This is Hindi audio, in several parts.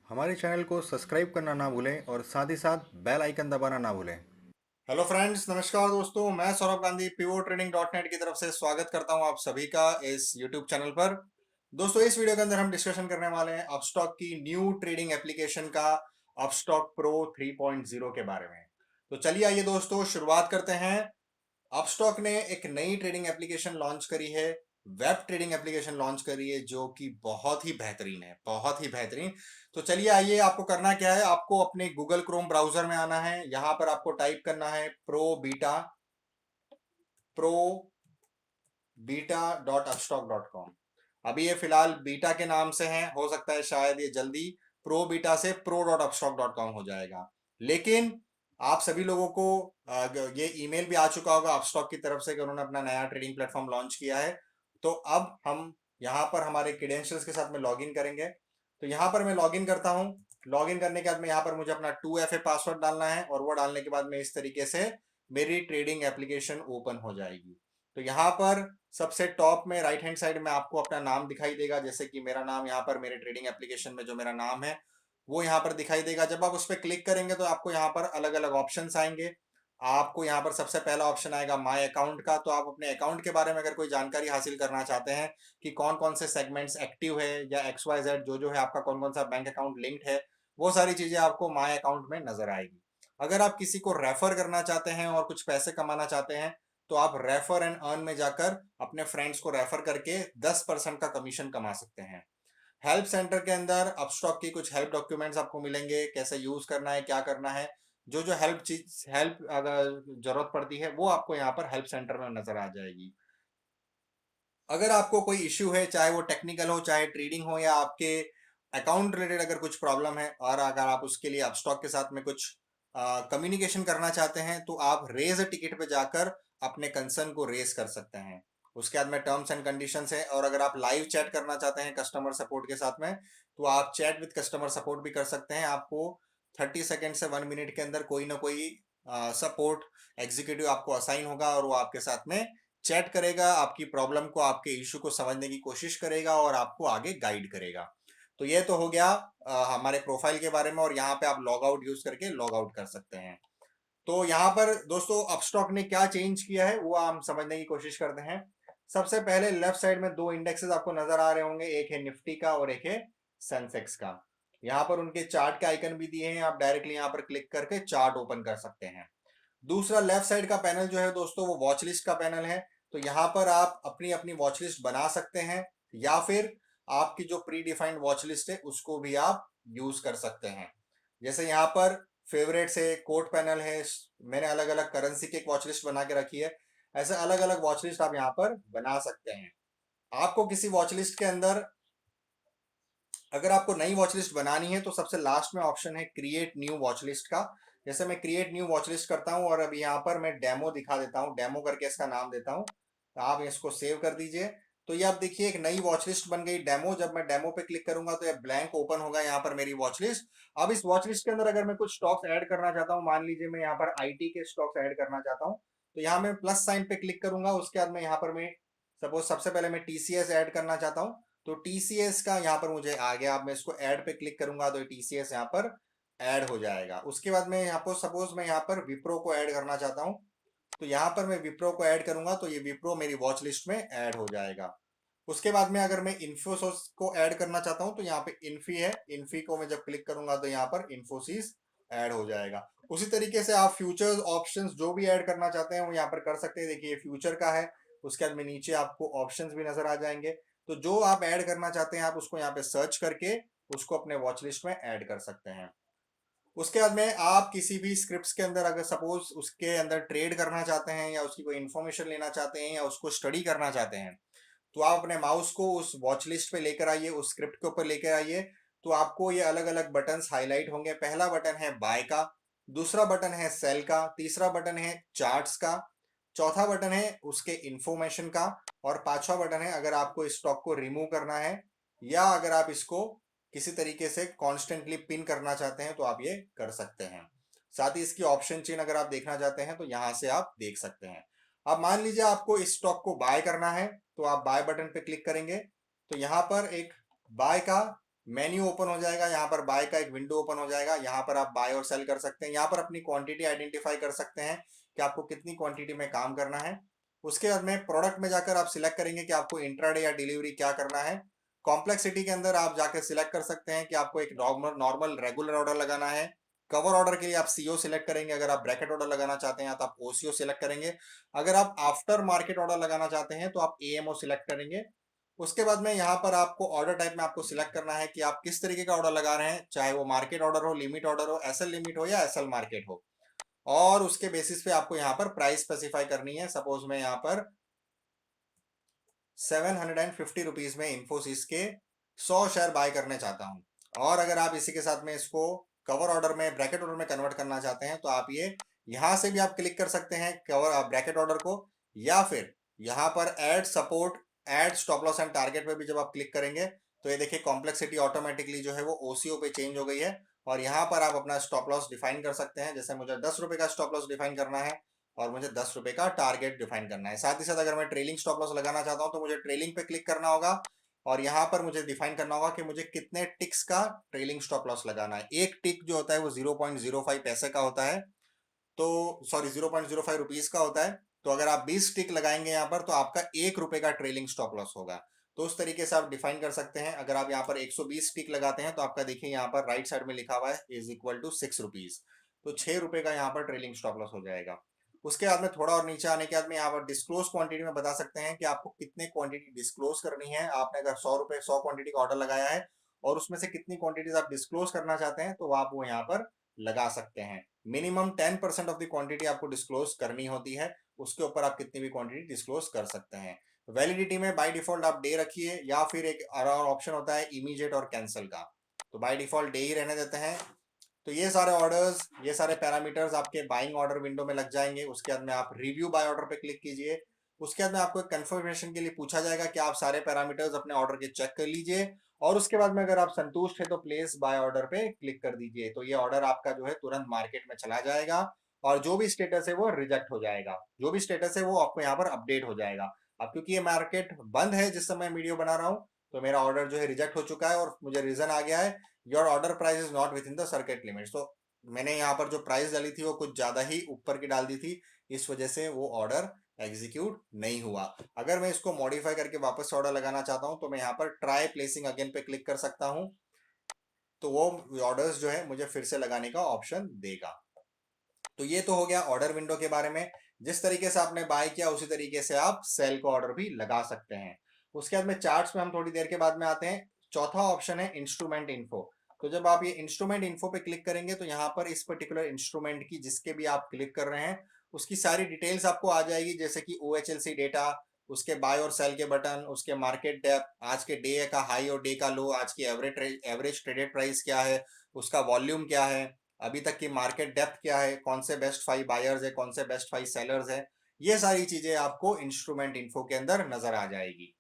हमारे चैनल को सब्सक्राइब करना ना भूलें और साथ ही साथ बेल आइकन दबाना ना भूलें। हेलो फ्रेंड्स, नमस्कार दोस्तों। मैं Saurabh Gandhi pivot trading dot net की तरफ से स्वागत करता हूं आप सभी का इस यूट्यूब चैनल पर। दोस्तों, इस वीडियो के अंदर हम डिस्कशन करने वाले हैं अपस्टॉक की न्यू ट्रेडिंग एप्लीकेशन का अपस्टॉक प्रो 3.0 के बारे में। तो चलिए आइए दोस्तों, शुरुआत करते हैं। अपस्टॉक ने एक नई ट्रेडिंग एप्लीकेशन लॉन्च करी है, वेब ट्रेडिंग एप्लीकेशन लॉन्च करी है, जो कि बहुत ही बेहतरीन है, बहुत ही बेहतरीन। तो चलिए आइए, आपको करना क्या है, आपको अपने गूगल क्रोम ब्राउजर में आना है। यहां पर आपको टाइप करना है pro-beta.upstock.com। अभी ये फिलहाल बीटा के नाम से है, हो सकता है शायद ये जल्दी प्रो बीटा से pro.upstock.com हो जाएगा। लेकिन आप सभी लोगों को ये ईमेल भी आ चुका होगा अपस्टॉक की तरफ से कि उन्होंने अपना नया ट्रेडिंग प्लेटफॉर्म लॉन्च किया है। तो अब हम यहाँ पर हमारे क्रेडेंशियल्स के साथ में लॉगिन करेंगे। तो यहाँ पर मैं लॉगिन करता हूँ। लॉगिन करने के बाद में यहाँ पर मुझे अपना 2FA पासवर्ड डालना है, और वो डालने के बाद में इस तरीके से मेरी ट्रेडिंग एप्लीकेशन ओपन हो जाएगी। तो यहाँ पर सबसे टॉप में राइट हैंड साइड में आपको अपना नाम दिखाई देगा, जैसे कि मेरा नाम यहाँ पर मेरे ट्रेडिंग एप्लीकेशन में जो मेरा नाम है वो यहाँ पर दिखाई देगा। जब आप उस पर क्लिक करेंगे तो आपको यहाँ पर अलग अलग ऑप्शंस आएंगे। आपको यहाँ पर सबसे पहला ऑप्शन आएगा माय अकाउंट का। तो आप अपने अकाउंट के बारे में अगर कोई जानकारी हासिल करना चाहते हैं कि कौन कौन से सेगमेंट्स एक्टिव है या XYZ जो है आपका कौन कौन सा बैंक अकाउंट लिंक्ड है, वो सारी चीजें आपको माय अकाउंट में नजर आएगी। अगर आप किसी को रेफर करना चाहते हैं और कुछ पैसे कमाना चाहते हैं तो आप रेफर एंड अर्न में जाकर अपने फ्रेंड्स को रेफर करके 10% का कमीशन कमा सकते हैं। हेल्प सेंटर के अंदर अपस्टॉक की कुछ हेल्प डॉक्यूमेंट्स आपको मिलेंगे, कैसे यूज करना है, क्या करना है। जो जो हेल्प अगर जरूरत पड़ती है वो आपको यहाँ पर हेल्प सेंटर में नजर आ जाएगी। अगर आपको कोई इश्यू है, चाहे वो टेक्निकल हो, चाहे ट्रेडिंग हो, या आपके अकाउंट रिलेटेड अगर कुछ प्रॉब्लम है, और अगर आप उसके लिए अपस्टॉक के साथ में कुछ कम्युनिकेशन करना चाहते हैं तो आप रेज टिकट पे जाकर अपने कंसर्न को रेज कर सकते हैं। उसके बाद में टर्म्स एंड कंडीशंस है, और अगर आप लाइव चैट करना चाहते हैं कस्टमर सपोर्ट के साथ में तो आप चैट विद कस्टमर सपोर्ट भी कर सकते हैं। आपको 30 सेकेंड से 1 मिनट के अंदर कोई ना कोई सपोर्ट एग्जीक्यूटिव आपको असाइन होगा, और वो आपके साथ में चैट करेगा, आपकी प्रॉब्लम को, आपके इशू को समझने की कोशिश करेगा और आपको आगे गाइड करेगा। तो ये तो हो गया हमारे प्रोफाइल के बारे में, और यहाँ पे आप लॉग आउट यूज करके लॉग आउट कर सकते हैं। तो यहाँ पर दोस्तों अपस्टॉक ने क्या चेंज किया है वो हम समझने की कोशिश करते हैं। सबसे पहले लेफ्ट साइड में दो इंडेक्सेस आपको नजर आ रहे होंगे, एक है निफ्टी का और एक है सेंसेक्स का। यहाँ पर उनके चार्ट के आइकन भी दिए हैं, आप डायरेक्टली यहाँ पर क्लिक करके चार्ट ओपन कर सकते हैं। दूसरा लेफ्ट साइड का पैनल जो है दोस्तों वो वॉच लिस्ट का पैनल है। तो यहाँ पर आप अपनी अपनी वॉच लिस्ट बना सकते हैं, या फिर आपकी जो प्री डिफाइंड वॉच लिस्ट है उसको भी आप यूज कर सकते हैं। जैसे यहाँ पर फेवरेट्स है, कोड पैनल है, मैंने अलग अलग करेंसी की एक वॉच लिस्ट बना के रखी है। ऐसे अलग अलग वॉच लिस्ट आप यहाँ पर बना सकते हैं। आपको किसी वॉच लिस्ट के अंदर अगर आपको नई वॉच लिस्ट बनानी है तो सबसे लास्ट में ऑप्शन है क्रिएट न्यू वॉच लिस्ट का। जैसे मैं क्रिएट न्यू वॉच लिस्ट करता हूं, और अभी यहाँ पर मैं डेमो दिखा देता हूँ, डेमो करके इसका नाम देता हूँ। तो आप इसको सेव कर दीजिए। तो ये आप देखिए एक नई वॉच लिस्ट बन गई डेमो। जब मैं डेमो पे क्लिक करूंगा तो ये ब्लैंक ओपन होगा यहाँ पर मेरी वॉच लिस्ट। अब इस वॉच लिस्ट के अंदर अगर मैं कुछ स्टॉक्स ऐड करना चाहता हूँ, मान लीजिए मैं यहाँ पर IT के स्टॉक्स ऐड करना चाहता हूँ, तो यहाँ मैं प्लस साइन पे क्लिक करूंगा। उसके बाद में यहाँ पर मैं सपोज सबसे पहले मैं TCS ऐड करना चाहता हूँ, तो TCS का यहाँ पर मुझे आ गया। अब मैं इसको ऐड पे क्लिक करूंगा तो TCS यहाँ पर ऐड हो जाएगा। उसके बाद मैं यहाँ पर सपोज मैं यहाँ पर विप्रो को ऐड करना चाहता हूँ, तो यहाँ पर मैं विप्रो को ऐड करूंगा तो ये विप्रो मेरी वॉच लिस्ट में ऐड हो जाएगा। उसके बाद में अगर मैं इन्फोसिस को ऐड करना चाहता हूँ तो यहाँ पे इन्फी है, इन्फी को मैं जब क्लिक करूंगा तो यहाँ पर इन्फोसिस ऐड हो जाएगा। उसी तरीके से आप फ्यूचर्स ऑप्शंस जो भी ऐड करना चाहते हैं वो यहाँ पर कर सकते हैं। देखिए ये फ्यूचर का है। उसके बाद में नीचे आपको ऑप्शंस भी नजर आ जाएंगे। तो जो आप ऐड करना चाहते हैं आप उसको यहाँ पे सर्च करके उसको अपने वॉच लिस्ट में ऐड कर सकते हैं। उसके बाद में आप किसी भी स्क्रिप्ट्स के अंदर अगर सपोज उसके अंदर ट्रेड करना चाहते हैं, या उसकी कोई इन्फॉर्मेशन लेना चाहते हैं, या उसको स्टडी करना चाहते हैं, तो आप अपने माउस को उस वॉच लिस्ट पे लेकर आइए, उस स्क्रिप्ट के ऊपर लेकर आइए। तो आपको ये अलग अलग बटन्स हाईलाइट होंगे। पहला बटन है बाय का, दूसरा बटन है सेल का, तीसरा बटन है चार्ट्स का, चौथा बटन है उसके इंफॉर्मेशन का, और पांचवा बटन है अगर आपको इस स्टॉक को रिमूव करना है, या अगर आप इसको किसी तरीके से कॉन्स्टेंटली पिन करना चाहते हैं तो आप ये कर सकते हैं। साथ ही इसकी ऑप्शन चेन अगर आप देखना चाहते हैं तो यहां से आप देख सकते हैं। अब मान लीजिए आपको इस स्टॉक को बाय करना है, तो आप बाय बटन पे क्लिक करेंगे तो यहाँ पर एक बाय का मेन्यू ओपन हो जाएगा, यहाँ पर बाय का एक विंडो ओपन हो जाएगा, यहाँ पर आप बाय और सेल कर सकते हैं, यहाँ पर अपनी क्वांटिटी आइडेंटिफाई कर सकते हैं कि आपको कितनी क्वांटिटी में काम करना है। उसके बाद में प्रोडक्ट में जाकर आप सिलेक्ट करेंगे कि आपको इंट्राडे या डिलीवरी क्या करना है। कॉम्प्लेक्सिटी के अंदर आप जाकर सिलेक्ट कर सकते हैं कि आपको एक नॉर्मल नॉर्मल रेगुलर ऑर्डर लगाना है। कवर ऑर्डर के लिए आप सीओ सिलेक्ट करेंगे, अगर आप ब्रैकेट ऑर्डर लगाना चाहते हैं तो आप ओसीओ सिलेक्ट करेंगे, अगर आप आफ्टर मार्केट ऑर्डर लगाना चाहते हैं तो आप एएमओ सिलेक्ट करेंगे। उसके बाद में यहाँ पर आपको ऑर्डर टाइप में आपको सिलेक्ट करना है कि आप किस तरीके का ऑर्डर लगा रहे हैं, चाहे वो मार्केट ऑर्डर हो, लिमिट ऑर्डर हो, एसएल लिमिट हो या एसएल मार्केट हो। और उसके बेसिस पे आपको यहाँ पर प्राइस स्पेसिफाई करनी है। सपोज मैं यहाँ पर 750 रुपीज में इन्फोसिस के 100 शेयर बाय करने चाहता हूँ। और अगर आप इसी के साथ में इसको कवर ऑर्डर में ब्रैकेट ऑर्डर में कन्वर्ट करना चाहते हैं तो आप ये यहाँ से भी आप क्लिक कर सकते हैं कवर ब्रैकेट ऑर्डर को, या फिर यहाँ पर add support add stop loss and target पे भी जब आप क्लिक करेंगे तो ये देखिए कॉम्प्लेक्सिटी ऑटोमेटिकली जो है वो ओसीओ पे चेंज हो गई है। और यहाँ पर आप अपना स्टॉप लॉस डिफाइन कर सकते हैं, जैसे मुझे 10 रुपए का स्टॉप लॉस डिफाइन करना है और मुझे 10 रुपए का टारगेट डिफाइन करना है। साथ ही साथ अगर मैं ट्रेलिंग स्टॉप लॉस लगाना चाहता हूं तो मुझे ट्रेलिंग पे क्लिक करना होगा और यहाँ पर मुझे डिफाइन करना होगा कि मुझे कितने टिक्स का ट्रेलिंग स्टॉप लॉस लगाना है। एक टिक जो होता है वो 0.05 पैसे का होता है, तो सॉरी 0.05 रुपीज का होता है। तो अगर आप 20 टिक लगाएंगे यहाँ पर तो आपका 1 रुपए का ट्रेलिंग स्टॉप लॉस होगा। तो उस तरीके से आप डिफाइन कर सकते हैं। अगर आप यहाँ पर 120 टिक लगाते हैं तो आपका देखिए यहाँ पर राइट साइड में लिखा हुआ है इज इक्वल टू 6 रुपीज, तो 6 रुपए का यहाँ पर ट्रेलिंग स्टॉप लॉस हो जाएगा। उसके बाद में थोड़ा और नीचे आने के बाद में यहाँ पर डिस्क्लोज क्वांटिटी में बता सकते हैं कि आपको कितने क्वांटिटी डिस्क्लोज करनी है। आपने अगर 100 रुपए 100 क्वांटिटी का ऑर्डर लगाया है और उसमें से कितनी क्वांटिटीज आप डिस्क्लोज करना चाहते हैं तो आप वो यहाँ पर लगा सकते हैं। मिनिमम 10% ऑफ द क्वांटिटी आपको डिस्क्लोज करनी होती है, उसके ऊपर आप कितनी भी क्वांटिटी डिस्क्लोज कर सकते हैं। वैलिडिटी में बाय डिफॉल्ट आप डे रखिए या फिर एक और ऑप्शन होता है इमीडिएट और कैंसिल का, तो बाय डिफॉल्ट डे ही रहने देते हैं। तो ये सारे ऑर्डर्स ये सारे पैरामीटर्स आपके बाइंग ऑर्डर विंडो में लग जाएंगे। उसके बाद में आप रिव्यू बाय ऑर्डर पे क्लिक कीजिए। उसके बाद में आपको एक कंफर्मेशन के लिए पूछा जाएगा कि आप सारे पैरामीटर्स अपने ऑर्डर के चेक कर लीजिए और उसके बाद में अगर आप संतुष्ट है तो प्लेस बाय ऑर्डर पे क्लिक कर दीजिए। तो ये ऑर्डर आपका जो है तुरंत मार्केट में चला जाएगा और जो भी स्टेटस है वो रिजेक्ट हो जाएगा, जो भी स्टेटस है वो आपको यहाँ पर अपडेट हो जाएगा। अब क्योंकि ये मार्केट बंद है जिस समय वीडियो बना रहा हूँ तो मेरा ऑर्डर जो है रिजेक्ट हो चुका है और मुझे रीजन आ गया है your order price is not with in the circuit limits. तो मैंने यहाँ पर जो प्राइस डाली थी वो कुछ ज्यादा ही ऊपर की डाल दी थी, इस वजह से वो ऑर्डर एग्जीक्यूट नहीं हुआ। अगर मैं इसको मॉडिफाई करके वापस ऑर्डर लगाना चाहता हूं तो मैं यहाँ पर ट्राई प्लेसिंग अगेन पे क्लिक कर सकता हूं, तो वो ऑर्डर्स जो है मुझे फिर से लगाने का ऑप्शन देगा। तो ये तो हो गया ऑर्डर विंडो के बारे में। जिस तरीके से आपने बाय किया उसी तरीके से आप सेल को ऑर्डर भी लगा सकते हैं। उसके बाद में चार्ट्स में हम थोड़ी देर के बाद में आते हैं। चौथा ऑप्शन है इंस्ट्रूमेंट इन्फो। तो जब आप ये इंस्ट्रूमेंट इन्फो पे क्लिक करेंगे तो यहाँ पर इस पर्टिकुलर इंस्ट्रूमेंट की जिसके भी आप क्लिक कर रहे हैं उसकी सारी डिटेल्स आपको आ जाएगी, जैसे कि OHLC डेटा, उसके बाय और सेल के बटन, उसके मार्केट डेप्थ, आज के डे का हाई और डे का लो, आज की एवरेज ट्रेडेड प्राइस क्या है, उसका वॉल्यूम क्या है, अभी तक की मार्केट डेप्थ क्या है, कौन से बेस्ट 5 बायर्स है, कौन से बेस्ट 5 सेलर्स है। ये सारी चीजें आपको इंस्ट्रूमेंट इन्फो के अंदर नजर आ जाएगी।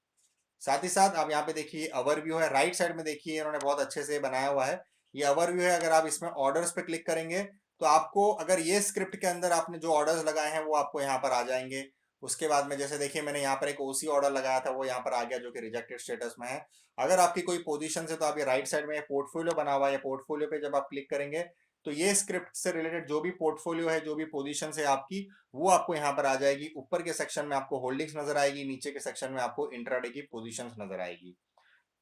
साथ ही साथ आप यहाँ पे देखिए ओवरव्यू है, राइट साइड में देखिए इन्होंने बहुत अच्छे से बनाया हुआ है। ये ओवरव्यू है, अगर आप इसमें ऑर्डर्स पे क्लिक करेंगे तो आपको अगर ये स्क्रिप्ट के अंदर आपने जो ऑर्डर्स लगाए हैं वो आपको यहाँ पर आ जाएंगे। उसके बाद में जैसे देखिए मैंने यहाँ पर एक ओसी ऑर्डर लगाया था वो यहाँ पर आ गया जो कि रिजेक्टेड स्टेटस में है। अगर आपकी कोई पोजीशन है तो आप ये राइट साइड में पोर्टफोलियो बना हुआ है, पोर्टफोलियो पे जब आप क्लिक करेंगे तो ये स्क्रिप्ट से रिलेटेड जो भी पोर्टफोलियो है, जो भी पोजीशन है आपकी, वो आपको यहाँ पर आ जाएगी। ऊपर के सेक्शन में आपको होल्डिंग्स नजर आएगी, नीचे के सेक्शन में आपको इंट्राडे की पोजीशंस नजर आएगी।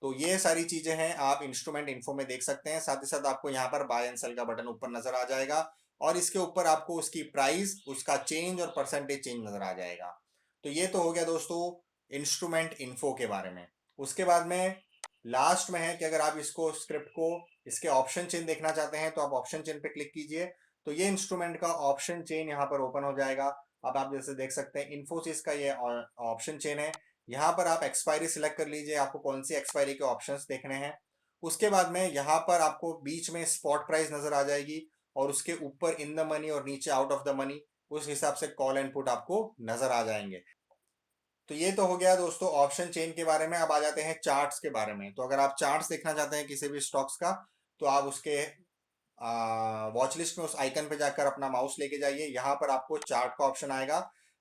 तो ये सारी चीजें हैं आप इंस्ट्रूमेंट इन्फो में देख सकते हैं। साथ ही साथ आपको यहाँ पर बाय एंड सेल का बटन ऊपर नजर आ जाएगा और इसके ऊपर आपको उसकी प्राइस, उसका चेंज और परसेंटेज चेंज नजर आ जाएगा। तो ये तो हो गया दोस्तों इंस्ट्रूमेंट इन्फो के बारे में। उसके बाद में लास्ट में है कि अगर आप इसको स्क्रिप्ट को इसके ऑप्शन चेन देखना चाहते हैं तो आप ऑप्शन चेन पे क्लिक कीजिए, तो ये इंस्ट्रूमेंट का ऑप्शन चेन यहाँ पर ओपन हो जाएगा। अब आप जैसे देख सकते हैं इन्फोसिस का ये ऑप्शन चेन है। यहाँ पर आप एक्सपायरी सिलेक्ट कर लीजिए, आपको कौन सी एक्सपायरी के ऑप्शंस देखने हैं। उसके बाद में यहाँ पर आपको बीच में स्पॉट प्राइस नजर आ जाएगी और उसके ऊपर इन द मनी और नीचे आउट ऑफ द मनी, उस हिसाब से कॉल एंड पुट आपको नजर आ जाएंगे। तो ये तो हो गया दोस्तों ऑप्शन चेन के बारे में। अब आ जाते हैं चार्ट्स के बारे में। तो अगर आप चार्ट्स देखना चाहते हैं किसी भी स्टॉक्स का तो आप उसके वॉच लिस्ट में उस आइकन पे जाकर अपना माउस लेके जाइए, यहाँ पर आपको चार्ट का ऑप्शन आएगा।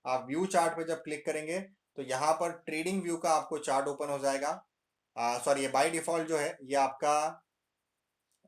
आप व्यू चार्ट पे जब क्लिक करेंगे तो यहाँ पर ट्रेडिंग व्यू का आपको चार्ट ओपन हो जाएगा। सॉरी, ये बाय डिफॉल्ट जो है ये आपका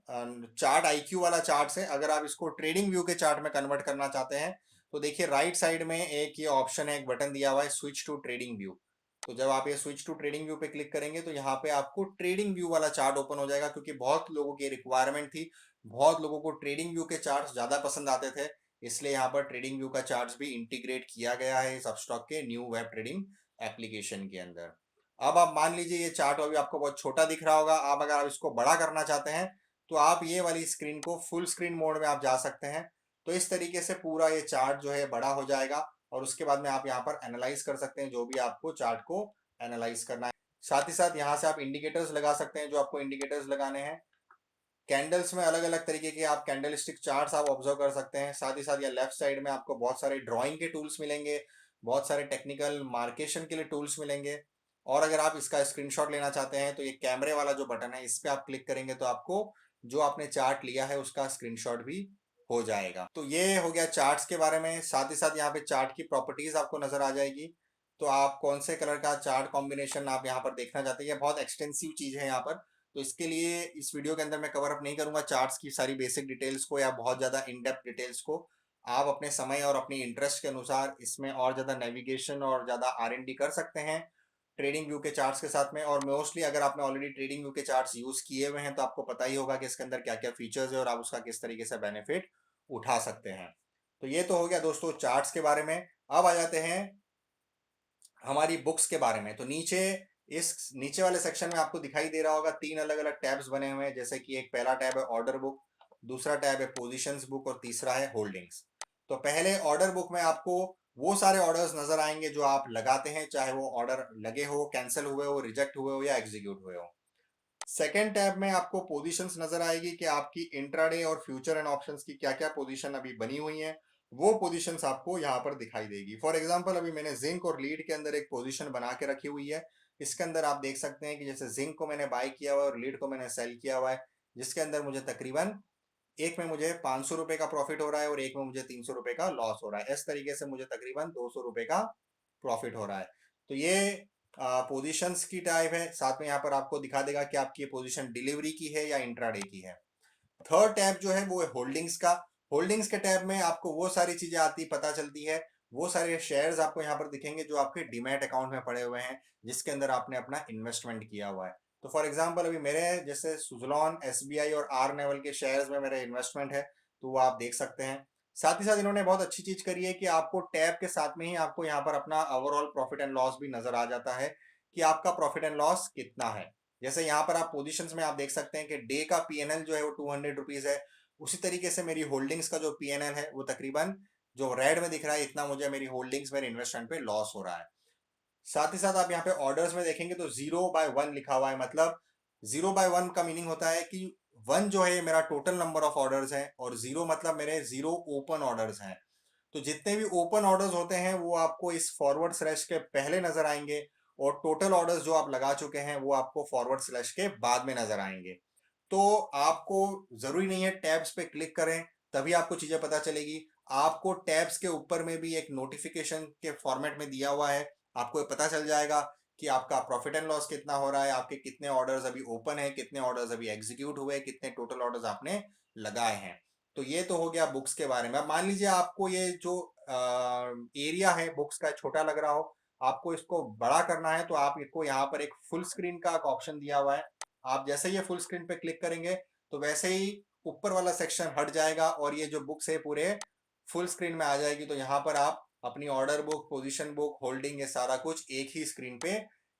चार्ट आईक्यू वाला चार्ट है। अगर आप इसको ट्रेडिंग व्यू के चार्ट में कन्वर्ट करना चाहते हैं तो देखिए राइट साइड में एक ये ऑप्शन है, एक बटन दिया हुआ है स्विच टू ट्रेडिंग व्यू। तो जब आप ये स्विच टू ट्रेडिंग व्यू पे क्लिक करेंगे तो यहाँ पे आपको ट्रेडिंग व्यू वाला चार्ट ओपन हो जाएगा, क्योंकि बहुत लोगों की रिक्वायरमेंट थी, बहुत लोगों को ट्रेडिंग व्यू के चार्ट्स ज़्यादा पसंद आते थे, इसलिए यहाँ पर ट्रेडिंग व्यू का चार्ट्स भी इंटीग्रेट किया गया है इस अपस्टॉक के न्यू वेब ट्रेडिंग एप्लीकेशन के अंदर। अब आप मान लीजिए ये चार्ट अभी आपको बहुत छोटा दिख रहा होगा, आप अगर आप इसको बड़ा करना चाहते हैं तो आप ये वाली स्क्रीन को फुल स्क्रीन मोड में आप जा सकते हैं। तो इस तरीके से पूरा ये चार्ट जो है बड़ा हो जाएगा और उसके बाद में आप यहाँ पर एनालाइज कर सकते हैं जो भी आपको चार्ट को एनालाइज करना है। साथ ही साथ यहाँ से आप इंडिकेटर्स लगा सकते हैं जो आपको इंडिकेटर्स लगाने हैं। कैंडल्स में अलग अलग तरीके के आप कैंडल स्टिक चार्ट्स आप ऑब्जर्व कर सकते हैं। साथ ही साथ या लेफ्ट साइड में आपको बहुत सारे ड्राइंग के टूल्स मिलेंगे, बहुत सारे टेक्निकल मार्केशन के लिए टूल्स मिलेंगे। और अगर आप इसका स्क्रीनशॉट लेना चाहते हैं तो ये कैमरे वाला जो बटन है इस पर आप क्लिक करेंगे तो आपको जो आपने चार्ट लिया है उसका स्क्रीनशॉट भी हो जाएगा। तो ये हो गया चार्ट्स के बारे में। साथ ही साथ यहाँ पे चार्ट की प्रॉपर्टीज आपको नजर आ जाएगी, तो आप कौन से कलर का चार्ट कॉम्बिनेशन आप यहाँ पर देखना चाहते हैं। ये बहुत एक्सटेंसिव चीज है यहाँ पर, तो इसके लिए इस वीडियो के अंदर मैं कवर अप नहीं करूंगा चार्ट्स की सारी बेसिक डिटेल्स को या बहुत ज़्यादा इन डेप्थ डिटेल्स को। आप अपने समय और अपनी इंटरेस्ट के अनुसार इसमें और ज़्यादा नेविगेशन और ज़्यादा R&D कर सकते हैं ट्रेडिंग व्यू के चार्ट्स के साथ में। और मोस्टली अगर आपने ऑलरेडी ट्रेडिंग व्यू के चार्ट्स यूज़ किए हुए हैं तो आपको पता ही होगा कि इसके अंदर क्या क्या फीचर्स है और आप उसका किस तरीके से बेनिफिट उठा सकते हैं। तो ये तो हो गया दोस्तों चार्ट्स के बारे में। अब आ जाते हैं हमारी बुक्स के बारे में। तो नीचे इस नीचे वाले सेक्शन में आपको दिखाई दे रहा होगा 3 अलग अलग टैब्स बने हुए हैं, जैसे कि एक पहला टैब है ऑर्डर बुक, दूसरा टैब है पोजीशंस बुक और तीसरा है होल्डिंग्स। तो पहले ऑर्डर बुक में आपको वो सारे ऑर्डर्स नजर आएंगे जो आप लगाते हैं, चाहे वो ऑर्डर लगे हो, कैंसिल हुए हो, रिजेक्ट हुए हो या एग्जीक्यूट हुए हो। सेकेंड टैब में आपको पोजीशंस नजर आएगी कि आपकी इंट्राडे और फ्यूचर एंड ऑप्शंस की क्या क्या पोजीशन अभी बनी हुई है, वो पोजीशंस आपको यहाँ पर दिखाई देगी। फॉर एग्जांपल अभी मैंने जिंक और लीड के अंदर एक पोजीशन बना के रखी हुई है। इसके अंदर आप देख सकते हैं कि जैसे जिंक को मैंने बाय किया हुआ है और लीड को मैंने सेल किया हुआ है, जिसके अंदर मुझे तकरीबन एक में मुझे 500 रुपए का प्रॉफिट हो रहा है और एक में मुझे 300 रुपए का लॉस हो रहा है। इस तरीके से मुझे तकरीबन 200 रुपए का प्रॉफिट हो रहा है। तो ये पोजीशंस की टाइप है। साथ में यहाँ पर आपको दिखा देगा कि आपकी ये पोजीशन डिलीवरी की है या इंट्राडे की है। थर्ड टैब जो है वो है होल्डिंग्स का। होल्डिंग्स के टैब में आपको वो सारी चीजें आती पता चलती है, वो सारे शेयर्स आपको यहाँ पर दिखेंगे जो आपके डीमैट अकाउंट में पड़े हुए हैं, जिसके अंदर आपने अपना इन्वेस्टमेंट किया हुआ है। तो फॉर एग्जांपल अभी मेरे जैसे सुजलॉन, एसबीआई और आर नेवल के शेयर्स में मेरे इन्वेस्टमेंट है, तो वो आप देख सकते हैं। साथ ही साथ इन्होंने बहुत अच्छी चीज करी है कि आपको टैब के साथ में ही आपको यहाँ पर अपना ओवरऑल प्रॉफिट एंड लॉस भी नजर आ जाता है कि आपका प्रॉफिट एंड लॉस कितना है। जैसे यहाँ पर आप पोजीशंस में आप देख सकते हैं कि डे का पीएनएल जो है वो 200 रुपीज है। उसी तरीके से मेरी होल्डिंग्स का जो पीएनएल है वो तकरीबन जो रेड में दिख रहा है, इतना मुझे मेरी होल्डिंग्स मेरे इन्वेस्टमेंट पे लॉस हो रहा है। साथ ही साथ आप यहाँ पे ऑर्डर्स में देखेंगे तो 0/1 लिखा हुआ है। मतलब 0/1 का मीनिंग होता है कि 1 जो है मेरा टोटल नंबर ऑफ ऑर्डर्स है और 0 मतलब मेरे 0 ओपन ऑर्डर्स हैं। तो जितने भी ओपन ऑर्डर्स होते हैं वो आपको इस फॉरवर्ड स्लैश के पहले नजर आएंगे और टोटल ऑर्डर्स जो आप लगा चुके हैं वो आपको फॉरवर्ड स्लैश के बाद में नजर आएंगे। तो आपको जरूरी नहीं है टैब्स पे क्लिक करें तभी आपको चीजें पता चलेगी। आपको टैब्स के ऊपर में भी एक नोटिफिकेशन के फॉर्मेट में दिया हुआ है, आपको ये पता चल जाएगा कि आपका प्रॉफिट एंड लॉस कितना हो रहा है, आपके कितने ऑर्डर्स अभी ओपन है, कितने ऑर्डर्स अभी एग्जीक्यूट हुए, कितने टोटल ऑर्डर्स आपने लगाए हैं। तो ये तो हो गया बुक्स के बारे में। अब मान लीजिए आपको ये जो एरिया है बुक्स का छोटा लग रहा हो, आपको इसको बड़ा करना है, तो आप इसको यहाँ पर एक फुल स्क्रीन का एक ऑप्शन दिया हुआ है। आप जैसे ही ये फुल स्क्रीन पे क्लिक करेंगे तो वैसे ही ऊपर वाला सेक्शन हट जाएगा और ये जो बुक्स है पूरे फुल स्क्रीन में आ जाएगी। तो यहाँ पर आप अपनी order book, position book, holding, ये सारा कुछ एक ही स्क्रीन पे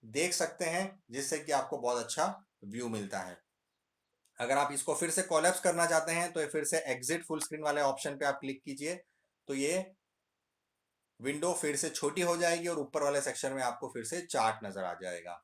देख सकते हैं, जिससे कि आपको बहुत अच्छा व्यू मिलता है। अगर आप इसको फिर से कोलैप्स करना चाहते हैं तो ये फिर से एग्जिट फुल स्क्रीन वाले ऑप्शन पे आप क्लिक कीजिए, तो ये विंडो फिर से छोटी हो जाएगी और ऊपर वाले सेक्शन में आपको फिर से चार्ट नजर आ जाएगा।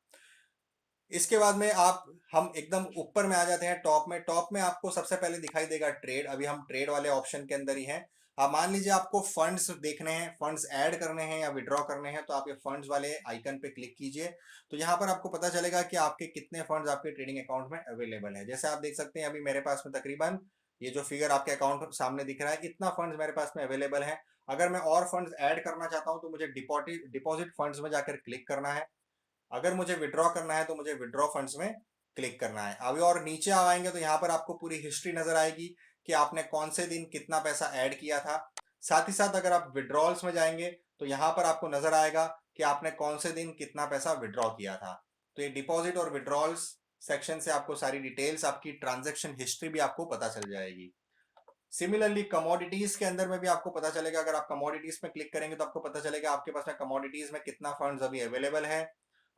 इसके बाद में आप हम एकदम ऊपर में आ जाते हैं टॉप में। टॉप में आपको सबसे पहले दिखाई देगा ट्रेड। अभी हम ट्रेड वाले ऑप्शन के अंदर ही हैं। अब मान लीजिए आपको फंड्स देखने हैं, फंड्स ऐड करने हैं या विड्रॉ करने हैं, तो आप ये फंड्स वाले आइकन पे क्लिक कीजिए। तो यहाँ पर आपको पता चलेगा कि आपके कितने फंड्स आपके ट्रेडिंग अकाउंट में अवेलेबल है। जैसे आप देख सकते हैं अभी मेरे पास में तकरीबन ये जो फिगर आपके अकाउंट सामने दिख रहा है, इतना फंड्स मेरे पास में अवेलेबल है। अगर मैं और फंड्स ऐड करना चाहता हूँ तो मुझे डिपॉजिट फंड्स में जाकर क्लिक करना है। अगर मुझे विड्रॉ करना है तो मुझे विड्रॉ फंड्स में क्लिक करना है। अभी और नीचे आएंगे तो यहाँ पर आपको पूरी हिस्ट्री नजर आएगी कि आपने कौन से दिन कितना पैसा ऐड किया था। साथ ही साथ अगर आप विड्रॉल्स में जाएंगे तो यहाँ पर आपको नजर आएगा कि आपने कौन से दिन कितना पैसा विड्रॉ किया था। तो ये डिपॉजिट और विड्रॉल्स सेक्शन से आपको सारी डिटेल्स, आपकी ट्रांजैक्शन हिस्ट्री भी आपको पता चल जाएगी। सिमिलरली कमोडिटीज के अंदर में भी आपको पता चलेगा। अगर आप कमोडिटीज में क्लिक करेंगे तो आपको पता चलेगा आपके पास में कमोडिटीज में कितना फंड्स अभी अवेलेबल है,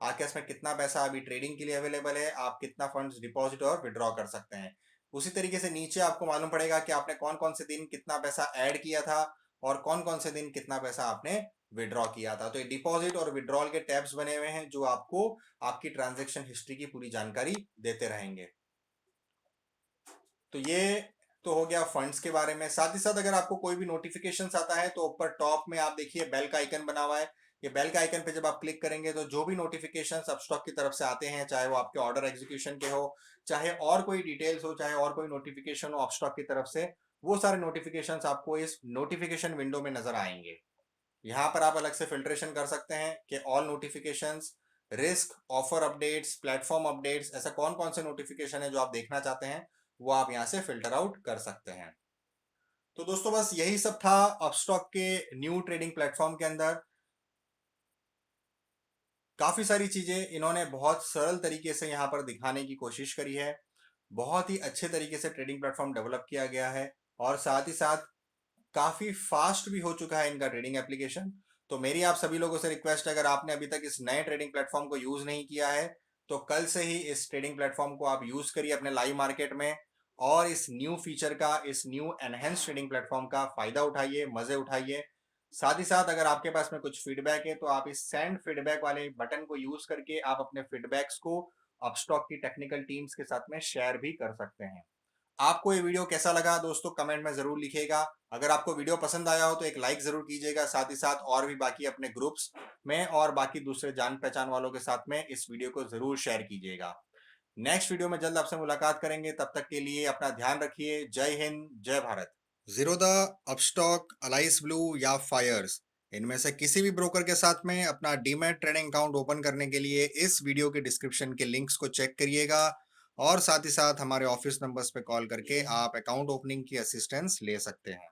आपके पास में कितना पैसा अभी ट्रेडिंग के लिए अवेलेबल है, आप कितना फंड्स डिपॉजिट और विड्रॉ कर सकते हैं। उसी तरीके से नीचे आपको मालूम पड़ेगा कि आपने कौन कौन से दिन कितना पैसा ऐड किया था और कौन कौन से दिन कितना पैसा आपने विड्रॉ किया था। तो ये डिपॉजिट और विड्रॉल के टैब्स बने हुए हैं जो आपको आपकी ट्रांजेक्शन हिस्ट्री की पूरी जानकारी देते रहेंगे। तो ये तो हो गया फंड्स के बारे में। साथ ही साथ अगर आपको कोई भी नोटिफिकेशन आता है तो ऊपर टॉप में आप देखिए बेल का आइकन बना हुआ है। ये बेल का आइकन पे जब आप क्लिक करेंगे तो जो भी नोटिफिकेशंस अपस्टॉक की तरफ से आते हैं, चाहे वो आपके ऑर्डर एग्जीक्यूशन के हो, चाहे और कोई डिटेल्स हो, चाहे और कोई नोटिफिकेशन हो अपस्टॉक की तरफ से, वो सारे नोटिफिकेशंस आपको इस नोटिफिकेशन विंडो में नजर आएंगे। यहाँ पर आप अलग से फिल्ट्रेशन कर सकते हैं कि all notifications, risk, offer updates, platform updates, ऐसा कौन कौन से नोटिफिकेशन है जो आप देखना चाहते हैं, वो आप यहाँ से फिल्टर आउट कर सकते हैं। तो दोस्तों बस यही सब था अपस्टॉक के न्यू ट्रेडिंग प्लेटफॉर्म के अंदर। काफी सारी चीजें इन्होंने बहुत सरल तरीके से यहाँ पर दिखाने की कोशिश करी है। बहुत ही अच्छे तरीके से ट्रेडिंग प्लेटफॉर्म डेवलप किया गया है और साथ ही साथ काफी फास्ट भी हो चुका है इनका ट्रेडिंग एप्लीकेशन। तो मेरी आप सभी लोगों से रिक्वेस्ट है, अगर आपने अभी तक इस नए ट्रेडिंग प्लेटफॉर्म को यूज नहीं किया है तो कल से ही इस ट्रेडिंग प्लेटफॉर्म को आप यूज करिए अपने लाइव मार्केट में और इस न्यू फीचर का, इस न्यू एनहेंस ट्रेडिंग प्लेटफॉर्म का फायदा उठाइए, मजे उठाइए। साथ ही साथ अगर आपके पास में कुछ फीडबैक है तो आप इस सेंड फीडबैक वाले बटन को यूज करके आप अपने फीडबैक्स को अपस्टॉक की टेक्निकल टीम्स के साथ में शेयर भी कर सकते हैं। आपको ये वीडियो कैसा लगा दोस्तों कमेंट में जरूर लिखिएगा। अगर आपको वीडियो पसंद आया हो तो एक लाइक जरूर कीजिएगा। साथ ही साथ और भी बाकी अपने ग्रुप्स में और बाकी दूसरे जान पहचान वालों के साथ में इस वीडियो को जरूर शेयर कीजिएगा। नेक्स्ट वीडियो में जल्द आपसे मुलाकात करेंगे, तब तक के लिए अपना ध्यान रखिए। जय हिंद, जय भारत। जीरोधा, अपस्टॉक, अलाइस ब्लू या फायर्स, इनमें से किसी भी ब्रोकर के साथ में अपना डीमैट ट्रेडिंग अकाउंट ओपन करने के लिए इस वीडियो के डिस्क्रिप्शन के लिंक्स को चेक करिएगा और साथ ही साथ हमारे ऑफिस नंबर्स पे कॉल करके आप अकाउंट ओपनिंग की असिस्टेंस ले सकते हैं।